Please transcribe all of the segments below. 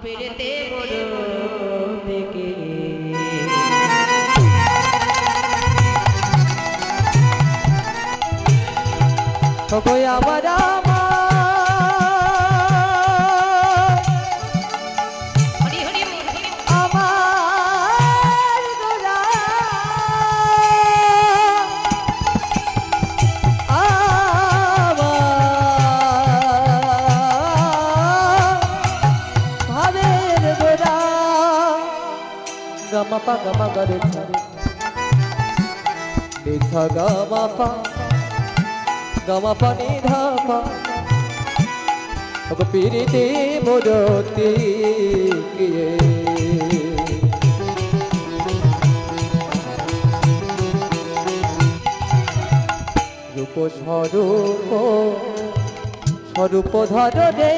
পেরেতে বড় দিকে ওগো আমার হরি হরি আমার গোরা ভাবের গোরা গামা পা গামা গরে দেখা গামা পা গামা পানি ধাপা ওগো পিরিতি মোরতি কিয়ে রূপ স্বরূপ স্বরূপ ধর রে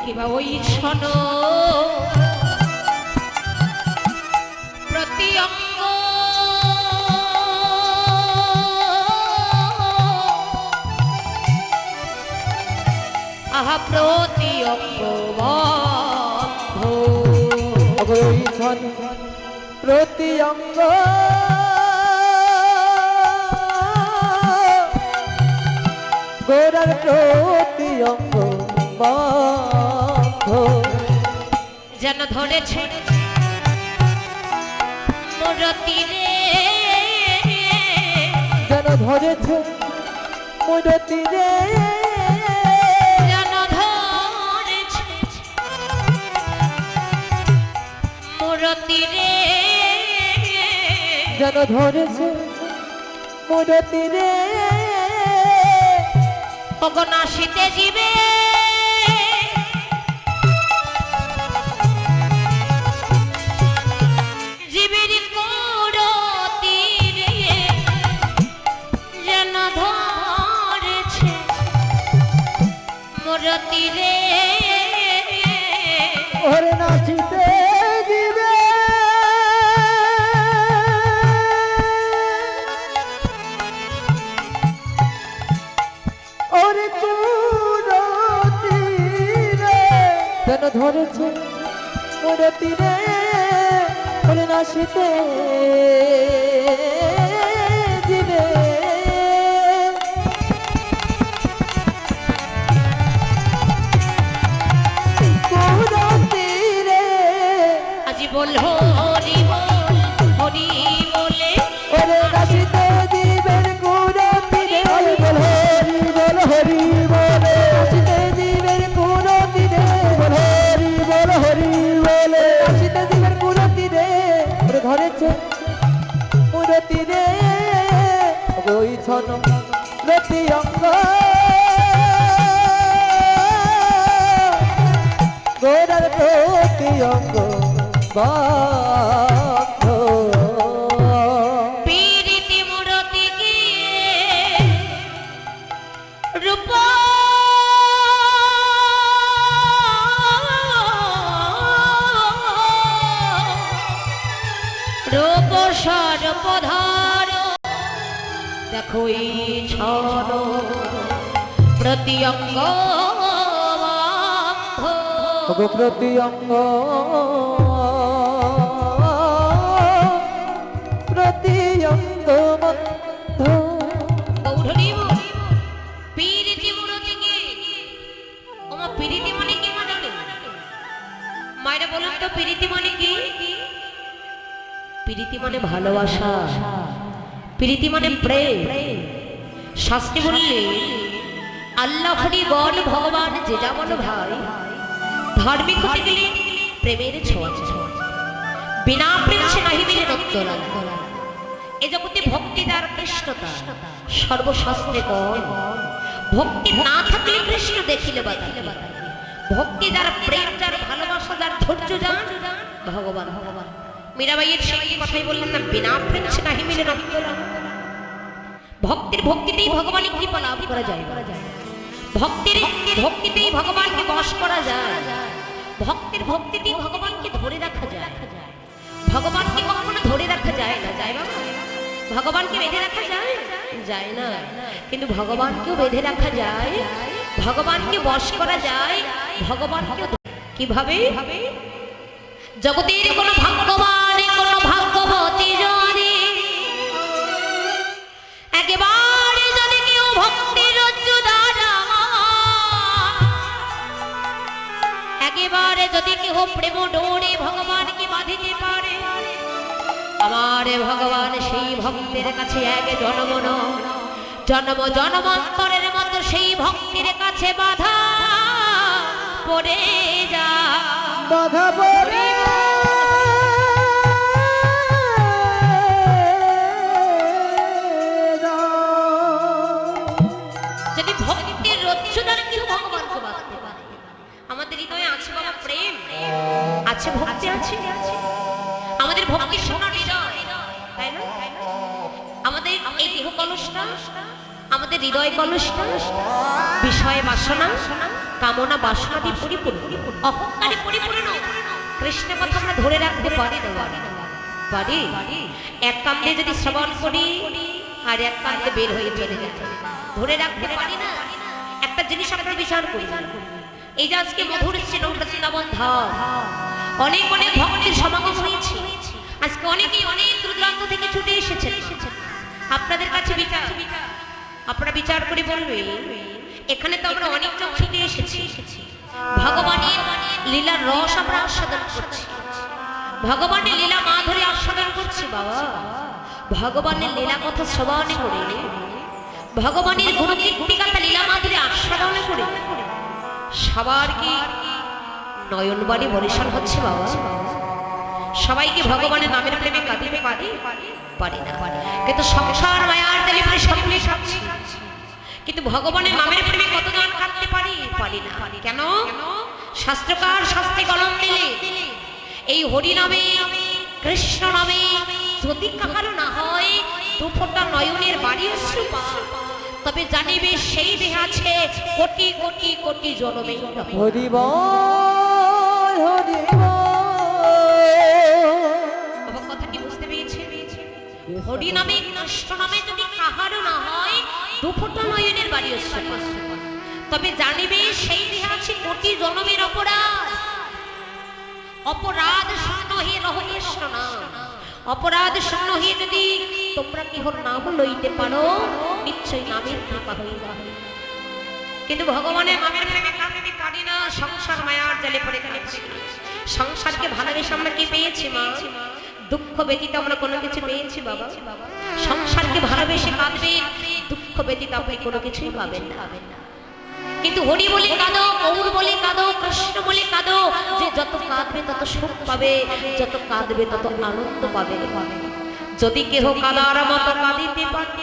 কিবা ওই শোন প্রতি অঙ্গ আহা প্রতি অঙ্গ অগৈছন প্রতি অঙ্গ গোরার প্রতি অঙ্গ বন্ধ যেন ধরেছে মূরতি রে যেন ধরেছে মূরতি রে যেন ধরেছে মূরতি রে যেন ধরেছে মূরতি রে অগনাশিতে জীবে জীবের মূরতি রে যেন ধরেছে মূরতি রে ওরে নাচিতে দিবে ওরে কুরতি রে যেন ধরেছে মূরতি রে ওরে নাচিতে দিবে আজি বল হরি বল হরি বলে ওরে নাচিতে দিবেন কুরতি রে বল হরি বল হরি বলে নাচিতে দিবেন কুরতি রে বল হরি বল হরি বলে নাচিতে দিবেন কুরতি রে ওরে ধরেছে কুরতি রে ওই ছন প্রতি অঙ্গ গোরার প্রতি অঙ্গ বন্ধ পীরিতি মূরতি গিয়ে রূপ রূপ স্বরূপ ধর দেখো এই ছন প্রতি অঙ্গ ওগো প্রতি অঙ্গ প্রতি অঙ্গ বন্ধ গৌরী পীরিতি মূরতি গিয়ে ওমা পীরিতি মানে কি মা জানে মায়েরা বলুন তো পীরিতি মানে কি প্রীতি মানে ভালোবাসা প্রীতি মানে প্রেম শাস্ত্রী বললে আল্লাহ হরি গড ভগবান যে যেমন ভাই ধার্মিক হতে গেলে প্রেমের ছোঁয়া বিনা প্রেম সে নাহি মিলে রক্তলা এ জগতে ভক্তি যার কৃষ্ণতা সর্বশাস্ত্রে কয় ভক্তি না থাকলে কৃষ্ণ দেখিলে বাধা ভক্তি যার প্রেম যার ভালোবাসা যার ধৈর্য যার ভগবান মীরাবাইয়ের সেই কথাই বললেন না বিনা প্রেম সে নাহি মিলে রক্তলা ভক্তিতেই ভগবানের কৃপা লাভ করা যায় ভক্তিতেই ভগবানকে বশ করা যায় ভক্তিতেই ভগবানকে ধরে রাখা যায় ভগবানকে কখনো ধরে রাখা যায় না যায় বাবা ভগবানকে বেঁধে রাখা যায়? যায় না। কিন্তু ভগবানকেও বেঁধে রাখা যায়, ভগবানকে বশ করা যায়, ভগবানকে কিভাবে? জগতের কোন ভাগ্যবান কোন ভাগ্যবতী যদি একেবারে যদি কেউ ভক্তির রজ্জু দ্বারা, একেবারে যদি কেউ প্রেম ডোরে ভগবানকে বাঁধিতে পারে, আমার ভগবান সেই ভক্তের কাছে এক জন্ম জন্ম জন্মান্তরের মতো সেই ভক্তির কাছে বাধা পড়ে যা, বাধা পড়ে যদি ভক্তির রজ্জুদার কেউ ভগবানকে বাঁধতে পারে। আমাদের হৃদয়ে আছে বাবা প্রেম, আছে ভক্তি, আছে আমাদের ভক্তি সোনার হৃদয়, তাই না? আমাদের এই দেহ কলসটা, আমাদের হৃদয় কলসটা বিষয় বাসনা কামনা বাসনা দিয়ে পরিপূর্ণ, অহংকারে পরিপূর্ণ। কৃষ্ণ কথা আমরা ধরে রাখতে পারি না, পারি? এক কান দিয়ে যদি শ্রবণ করি আর এক কান দিয়ে বের হয়ে চলে যায়, ধরে রাখতে পারি না। একটা জিনিস আপনারা বিচার করি, এই যে আজকে মধুর বৃন্দাবন ধাম, অনেক অনেক ভক্তের সমাগম হয়েছে। আজকে অনেকেই অনেক দূরান্ত থেকে ছুটে এসেছেন আপনাদের কাছে বিচার। আপনারা বিচার করে বলবেন, এখানে তো আমরা অনেকজন ছুটে এসেছি, ভগবানের লীলার রস আমরা আস্বাদন করছি, ভগবানের লীলা মাধুরী আস্বাদন করছি। বাবা, ভগবানের লীলা কথা শ্রবণ করে, ভগবানের গুণকীর্তিগাথা লীলা মাধুরী আস্বাদন করে সবার কি নয়নবাণী বরিশাল হচ্ছে? বাবা, সবাইকে ভগবানের নামের প্রেমে কাঁদিতে পারি না, কিন্তু সংসার মায়ার তেলে পরে সকলে সাক্ষী। কিন্তু ভগবানের নামের প্রেমে কতজন কাঁদতে পারি না। কেন? শাস্ত্রকার শাস্ত্রে কলম দিলে এই হরি নামে কৃষ্ণ নামে যদি কাহারও না হয় দুফোঁটা নয়নের বাড়ি অশ্রুপা, তবে জানিবে সেই দেহ আছে কোটি কোটি কোটি জনমে। হরি বল হরি বাবা, কথা কি বুঝতে পেরেছে? হরি নামে কৃষ্ণ নামে যদি কাহারও না হয় দুফোঁটা নয়নের বাড়ি অশ্রুপা, তবে জানিবে সেই দেহ আছে কোটি জনমের অপরাধ। অপরাধ শূন্য হে রহ কৃষ্ণ নাম, অপরাধ শূন্য হে যদি তোমরা কেহর নাম লইতে পারো, নিশ্চয়ই নামের কৃপা হইবা। কিন্তু ভগবানের নামের প্রেমে কাঁদতে পারি না, সংসার মায়ার জালে পড়ে কাঁদছি। সংসারকে ভালোবেসে আমরা কি পেয়েছি মা? দুঃখ ব্যতীত আমরা কোনো কিছু পেয়েছি বাবা? সংসারকে ভালোবেসে কাঁদবে, দুঃখ ব্যতীত আপনি কোনো কিছুই পাবেন না। কিন্তু হরি বলে কাঁদো, গৌর বলে কাঁদো, কৃষ্ণ বলে কাঁদো, যে যত কাঁদবে তত সুখ পাবে, যত কাঁদবে তত আনন্দ পাবে। যদি কেহ কাদার মতো কাঁদিতে পারে,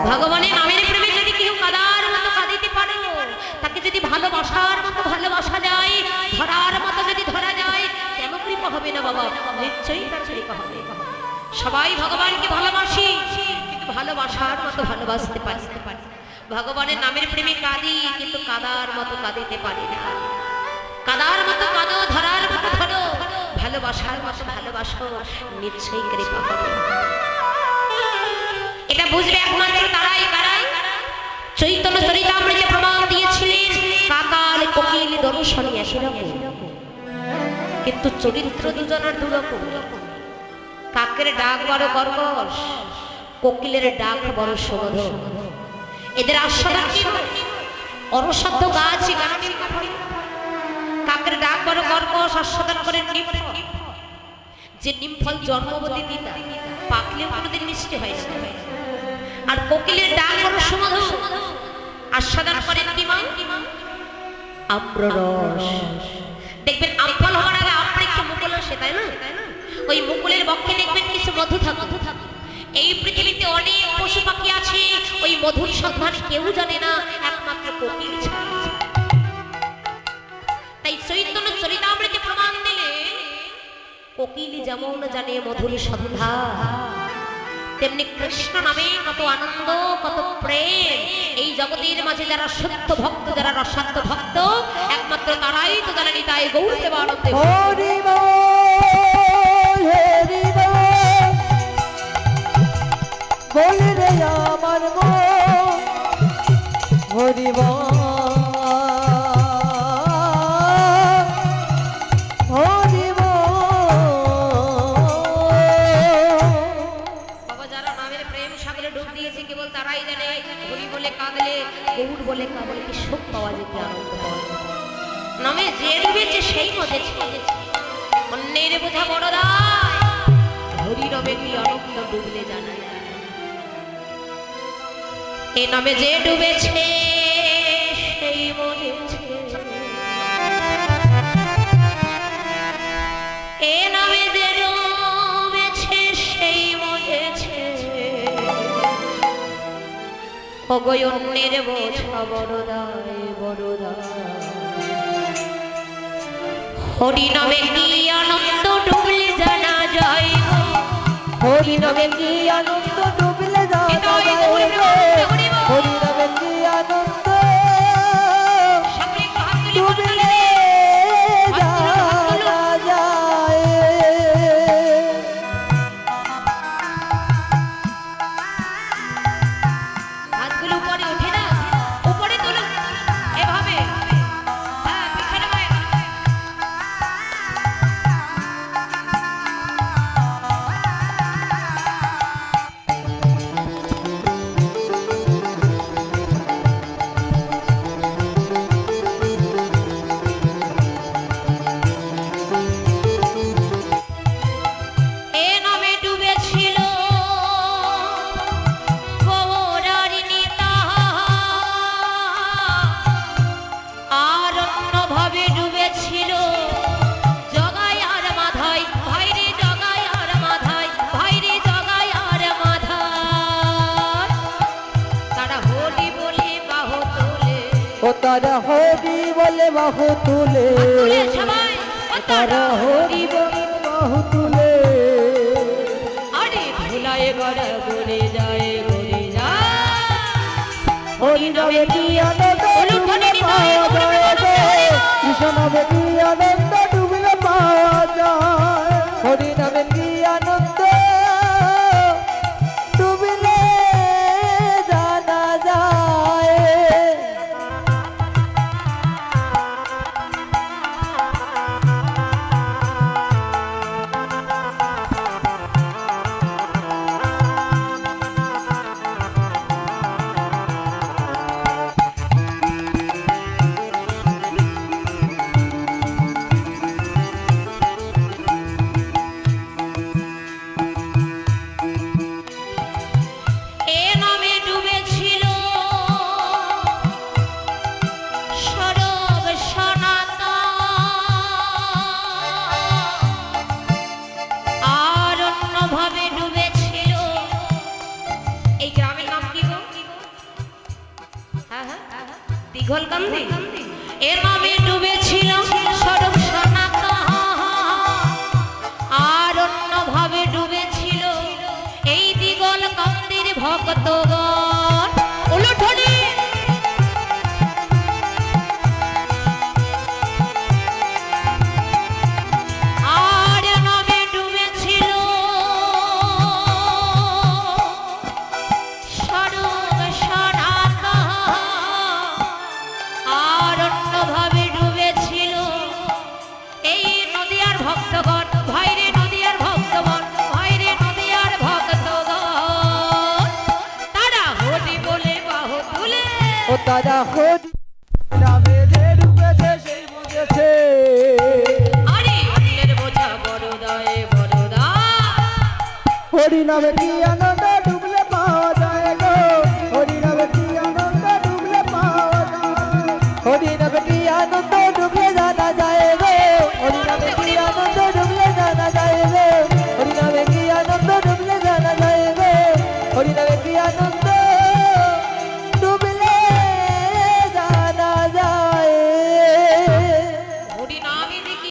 ভগবানের নামের প্রেমে যদি কেহ কাদার মতো কাঁদিতে পারে, তাকে যদি ভালোবাসার মতো ভালোবাসা যায়, ধরার মতো যদি ধরা যায়, কেন কৃপা হবে না বাবা? নিশ্চয়ই তার কৃপা হবে। সবাই ভগবানকে ভালোবাসি, কিন্তু ভালোবাসার মতো ভালোবাসতে পারি। ভগবানের নামের প্রেমে কাঁদি, কিন্তু কাদার মতো কাঁদিতে পারি না। কাদার মতো কাঁদো, ধরার মতো ধরো, ভালোবাসার মতো ভালোবাসো, নিশ্চয়ই কৃপা হবে। এটা বুঝবে একমাত্র তারাই চৈতন্য চরিতামৃতে প্রমাণ দিয়েছিলেন, কাকাল কোকিল দর্শনী একরকম, কিন্তু চরিত্র দুজনের দুরকম। কাকের ডাক বড় কর্কশ, কোকিলের ডাক বড় সুমধুর। এদের আস্বাদন কি অরসাধ্য গাছ গানে কাকের ডাক বড় কর্কশ, আস্বাদন করে নিমফল। যে নিমফল জন্মবতী দিতা, পাকলেও কোনোদিন মিষ্টি হয় না। আর কোকিলের ডাক বড় সুমধুর, আস্বাদন করেন কি মা? আম্ররস। দেখবেন আমফল হওয়ার আগে আমরা একটু মুকুল আসে, তাই না? ওই মুকুলের বক্ষে দেখবেন কিছু মধু থাকে। এই পৃথিবীতে অনেক পশু পাখি আছে, ওই মধুর সন্ধান কেউ জানে না, একমাত্র কোকিল ছাড়া। তাই চৈতন্য চরিতামৃতে প্রমাণ দিলে কোকিল যেমন জানে মধুর সন্ধান, তেমনি কৃষ্ণ নামে কত আনন্দ, কত প্রেম। এই জগতের মাঝে যারা শুদ্ধ ভক্ত, যারা রসাত্ম ভক্ত, একমাত্র তারাই তো জানে নিতাই গৌর দেবানন্দে। হরি বল হরি বল ডুবে আনন্দ পায়। নামে যে ডুবেছে সেই মজেছে, অন্যের বোঝা বড় দায়, হরি রবে কি আনন্দ ডুবলে জানা যায়। এ নামে যে ডুবেছে সেই মজেছে, এ নামে যে ডুবেছে সেই মজেছে। অগয় অন্যের বোঝা বড় দায়, বড় দায়। হরি নামে কি আনন্দ ডুবলে জানা যায় গো, হরি নামে কি আনন্দ ডুবলে জানা যায় গো, হরি নামে কি আনন্দ ডুবলে জানা যায়। হাতগুলো উপরে ওঠে না, উপরে তোলো এভাবে, হ্যাঁ পিছনে হয়। এ নামে ডুবেছিল গৌরারিণী তাহা, আর অন্যভাবে ডুবেছিল জগাই আর মাধাই, ভাইরে জগাই আর মাধাই, ভাইরে জগাই আর মাধাই। তারা হরি বলে বাহু তোলে, ও তারা হরি বলে বাহু তুলে, তুলে সবাই, ও তারা হরি বলে বাহু তুলে। আরে ভুলায় গড়া গড়ে যায়, গড়ে যায়। হরি নামে কি আনন্দ ডুবলে পাওয়া যায় গো, কৃষ্ণ নামে কি আনন্দ ডুবলে পাওয়া যায়। হরি নামে কি আনন্দ ডুবলে জানা যায়। এ নামে ডুবেছিল সরব সনাতন, আর অন্যভাবে ডুবেছিল, এই গ্রামের নাম কি গো? হ্যাঁ হ্যাঁ, দীঘলকান্দি। এ নামে ডুবেছিল সরব সনাতন, আর অন্যভাবে ডুবেছিল এই দীঘলকান্দির ভক্তগণ। উলুধ্বনি। আর নামে ডুবেছিল স্বরূপ সনাতন, আর অন্যভাবে ডুবেছিল এই নদিয়ার ভক্তগণ, ভাইরে নদিয়ার ভক্তগণ, ভাইরে নদিয়ার ভক্তগণ। তারা হরি বলে বাহু তুলে, ও তারা হরি নামে যে ডুবেছে সেই বুঝেছে। আরে অন্যের বোঝা বড় দায়, বড় দায়। হরি নামে কি আনন্দ